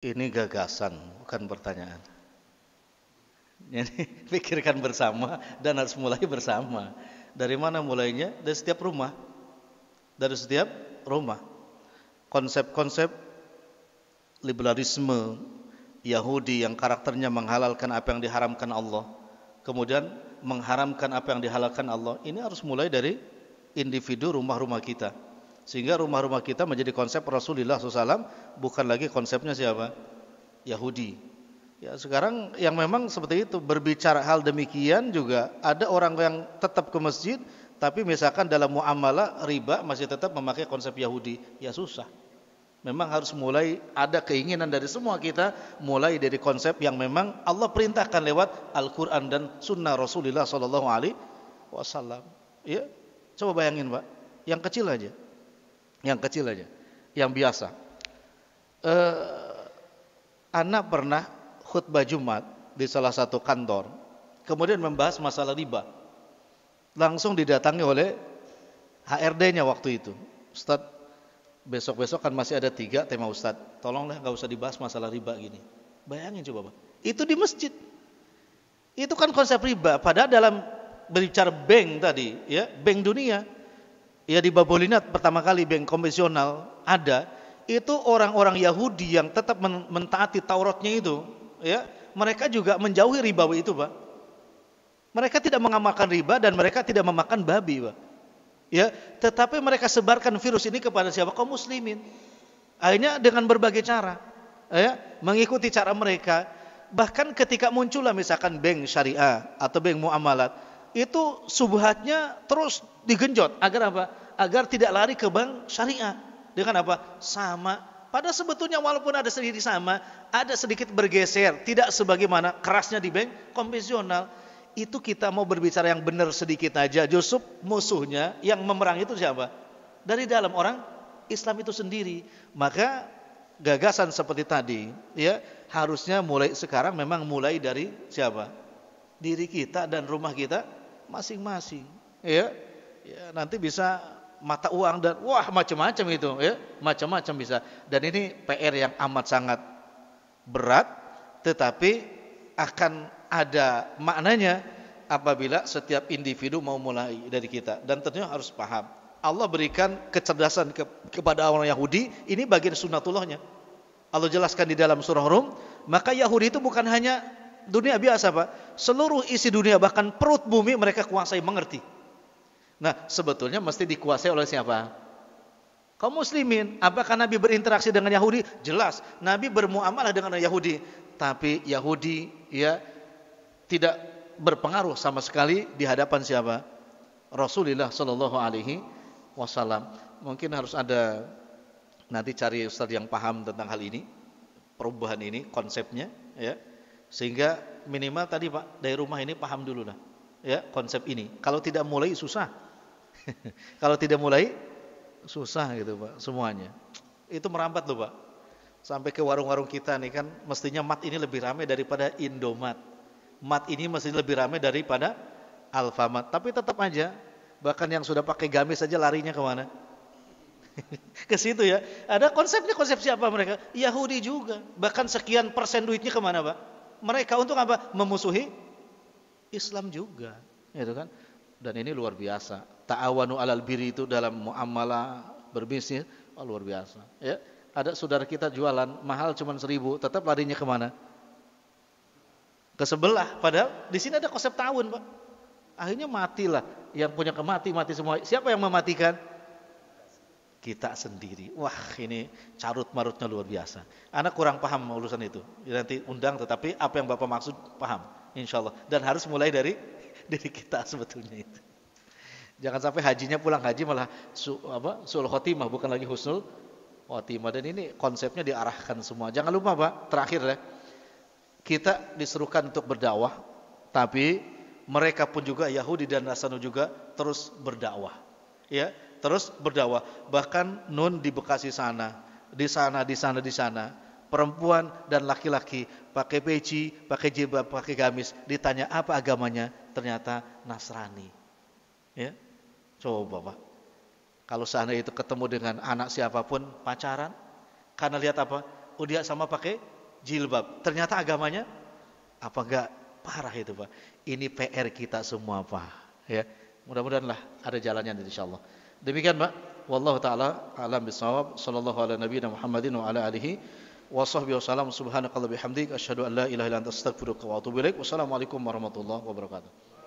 Ini gagasan, bukan pertanyaan. Jadi pikirkan bersama dan harus mulai bersama. Dari mana mulainya? Dari setiap rumah. Dari setiap rumah. Konsep-konsep liberalisme Yahudi yang karakternya menghalalkan apa yang diharamkan Allah, kemudian mengharamkan apa yang dihalalkan Allah, ini harus mulai dari individu rumah-rumah kita. Sehingga rumah-rumah kita menjadi konsep Rasulullah SAW, bukan lagi konsepnya siapa? Yahudi. Ya, sekarang yang memang seperti itu, berbicara hal demikian juga ada orang yang tetap ke masjid, tapi misalkan dalam muamalah riba masih tetap memakai konsep Yahudi. Ya susah. Memang harus mulai ada keinginan dari semua kita, mulai dari konsep yang memang Allah perintahkan lewat Al-Quran dan Sunnah Rasulullah SAW. Ya, coba bayangin Pak, yang kecil aja, yang biasa. Anak pernah khutbah Jumat di salah satu kantor, kemudian membahas masalah riba. Langsung didatangi oleh HRD-nya waktu itu. Ustaz, besok-besok kan masih ada 3 tema Ustaz. Tolonglah gak usah dibahas masalah riba gini. Bayangin coba Pak. Itu di masjid. Itu kan konsep riba. Padahal dalam berbicara bank tadi, ya, bank dunia, ya di Babolinat pertama kali bank konvensional ada. Itu orang-orang Yahudi yang tetap mentaati Tauratnya itu, ya, mereka juga menjauhi ribawi itu Pak. Mereka tidak mengamalkan riba dan mereka tidak memakan babi Pak. Ya, tetapi mereka sebarkan virus ini kepada siapa? Kaum muslimin. Akhirnya dengan berbagai cara, ya, mengikuti cara mereka. Bahkan ketika muncullah misalkan bank syariah atau bank muamalat, itu subhatnya terus digenjot agar apa? Agar tidak lari ke bank syariah. Dengan apa? Sama. Padahal sebetulnya walaupun ada sedikit sama, ada sedikit bergeser, tidak sebagaimana kerasnya di bank konvensional. Itu kita mau berbicara yang benar sedikit aja, justru musuhnya yang memerangi itu siapa? Dari dalam orang Islam itu sendiri. Maka gagasan seperti tadi, ya, harusnya mulai sekarang memang mulai dari siapa? Diri kita dan rumah kita masing-masing. Ya, ya, nanti bisa mata uang dan wah macam-macam itu, ya, macam-macam bisa. Dan ini PR yang amat sangat berat, tetapi akan ada maknanya apabila setiap individu mau mulai dari kita. Dan tentunya harus paham, Allah berikan kecerdasan kepada orang Yahudi. Ini bagian sunnatullahnya. Allah jelaskan di dalam surah Rum, maka Yahudi itu bukan hanya dunia biasa Pak, seluruh isi dunia, bahkan perut bumi mereka kuasai, mengerti. Nah sebetulnya mesti dikuasai oleh siapa? Kaum muslimin. Apakah Nabi berinteraksi dengan Yahudi? Jelas, Nabi bermuamalah dengan Yahudi. Tapi Yahudi, ya, tidak berpengaruh sama sekali di hadapan siapa? Rasulullah Shallallahu Alaihi Wasallam. Mungkin harus ada, nanti cari ustaz yang paham tentang hal ini, perubahan ini, konsepnya, ya, sehingga minimal tadi Pak, dari rumah ini paham dulu lah, ya, konsep ini. Kalau tidak mulai susah, kalau tidak mulai susah gitu Pak, semuanya. Itu merambat loh Pak, sampai ke warung-warung kita nih kan, mestinya mat ini lebih ramai daripada Indomat. Mat ini masih lebih ramai daripada Alfamart. Tapi tetap aja, bahkan yang sudah pakai gamis saja larinya kemana? Ke situ ya. Ada konsepnya, konsep siapa mereka? Yahudi juga. Bahkan sekian persen duitnya kemana Pak? Mereka untuk apa? Memusuhi Islam juga. Gitu kan? Dan ini luar biasa. Ta'awanu alal birri itu dalam muamalah berbisnis, oh, luar biasa. Ya. Ada saudara kita jualan mahal cuma 1.000, tetap larinya kemana? Ke sebelah. Padahal di sini ada konsep ta'awun Pak. Akhirnya matilah. Yang punya mati semua. Siapa yang mematikan? Kita sendiri. Wah ini carut marutnya luar biasa. Anak kurang paham urusan itu. Nanti undang, tetapi apa yang Bapak maksud paham, insya Allah. Dan harus mulai dari kita sebetulnya itu. Jangan sampai hajinya pulang haji malah sul khotimah, bukan lagi husnul khotimah. Dan ini konsepnya diarahkan semua. Jangan lupa Pak, terakhir ya, kita diserukan untuk berdakwah, tapi mereka pun juga Yahudi dan Nasrani juga terus berdakwah. Ya, terus berdakwah. Bahkan Nun di Bekasi sana, di sana, perempuan dan laki-laki pakai peci, pakai jilbab, pakai gamis, ditanya apa agamanya, ternyata Nasrani. Ya. Coba Pak. Kalau seandainya itu ketemu dengan anak siapapun pacaran, karena lihat apa? dia sama pakai jilbab. Ternyata agamanya apa enggak parah itu, Pak. Ini PR kita semua, Pak. Ya. Mudah-mudahan lah ada jalannya insyaallah. Demikian, Pak. Wallahu taala alam bisawab. Sallallahu ala nabiyina Muhammadin wa ala alihi wa sahbihi wasallam. Subhanakallah bihamdik asyhadu an la ilaha illa anta astaghfiruka wa atubu ilaik. Wassalamualaikum warahmatullahi wabarakatuh.